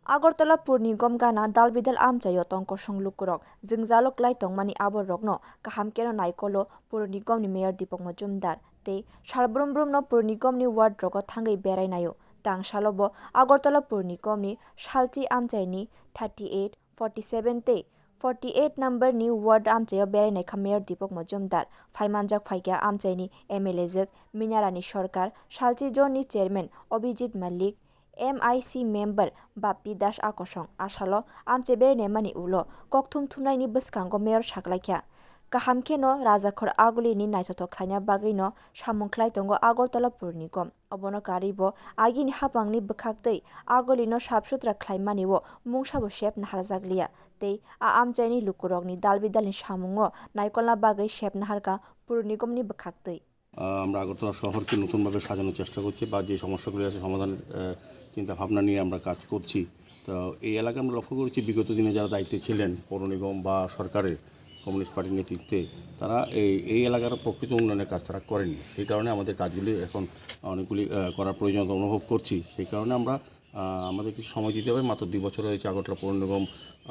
Agartala Puranigam gana dalbidal amchai akosong lukurok jingzalo klai tongmani aborokno kaham keno naikolo Puranigam ni mayor Dipak majumdar tei salbrum no Puranigam ni ward rogo thangai berai nayo tang salo bo Agartala Puranigam ni salsi amchai ni 38 47 tei 48 number ni ward amchai berai naikha mayor Dipak majumdar phaimanjak phaikya amchai ni MLA jek Minarani sarkar salsi zone ni chiarman Abhijit mallik MIC member Bapi akosong asalo amchai berai mani ulo kokthum thumnai ni bwskango mayor saklaikya kaham keno rajakhor aguli ni naithotok khlaina bagui no samung khlai tongo Agartala Puranigam obono karibo agini hapang ni bwkhaktei aguli no sabsutra khlaimani o mungsabo sepna harjakliya tei a amchai ni lukurok ni dalbidal ni samungo naikolna bagui sepna harka Puranigam ni bwkhaktei আমরা আগরতলা শহরকে নতুনভাবে সাজানোর চেষ্টা করছি বা যে সমস্যাগুলি আছে সমাধানের চিন্তা ভাবনা নিয়ে আমরা কাজ করছি। তো এই এলাকায় আমরা লক্ষ্য করেছি বিগত দিনে যারা দায়িত্বে ছিলেন পৌর নিগম বা সরকারের কমিউনিস্ট পার্টির নেতৃত্বে তারা এই এলাকার প্রকৃত উন্নয়নের কাজ তারা করেনি। সেই কারণে আমাদের কাজগুলি এখন অনেকগুলি করার প্রয়োজনীয়তা অনুভব করছি। সেই কারণে আমরা আমাদের কিছু সময় দিতে হবে। মাত্র 2 বছর হয়েছে আগরতলা পৌর নিগম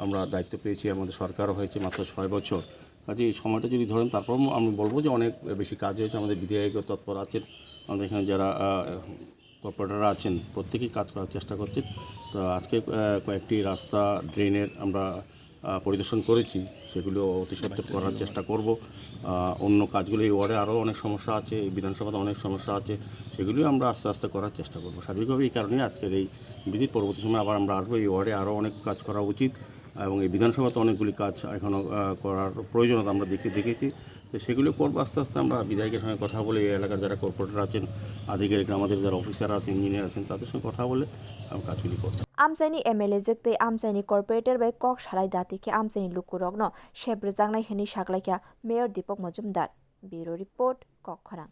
আমরা দায়িত্ব পেয়েছি, আমাদের সরকারও হয়েছে মাত্র 6 বছর। কাজে এই সময়টা যদি ধরেন তারপর আমি বলবো যে অনেক বেশি কাজ হয়েছে। আমাদের বিধায়কও তৎপর আছেন, আমাদের এখানে যারা কর্পোরেটররা আছেন প্রত্যেকেই কাজ করার চেষ্টা করছেন। তো আজকে কয়েকটি রাস্তা ড্রেনের আমরা পরিদর্শন করেছি, সেগুলো অতি সত্বর করার চেষ্টা করব। অন্য কাজগুলো এই ওয়ার্ডে আরও অনেক সমস্যা আছে, এই বিধানসভাতে অনেক সমস্যা আছে, সেগুলিও আমরা আস্তে আস্তে করার চেষ্টা করব। স্বাভাবিকভাবে এই কারণেই আজকের এই ভিজিট। পরবর্তী সময় আবার আমরা আসবো। এই ওয়ার্ডে আরও অনেক কাজ করা উচিত এবং এই বিধানসভাতে অনেকগুলি কাজ এখনও করার প্রয়োজনীয়তা আমরা দেখেছি। তো সেগুলো করবো আস্তে আস্তে। আমরা বিধায়কের সঙ্গে কথা বলে এই এলাকার যারা কর্পোরেটর আছেন, আধিকারিক, আমাদের যারা অফিসার আছেন, ইঞ্জিনিয়ার আছেন, তাদের সঙ্গে কথা বলে কাজগুলি করতে। amchaini MLA jekte amchaini corporator bai kok sarai dati ke amchaini lukurokno seprwnai hini saklaikya mayor Dipak majumdar. Bureau report Kokkhorang.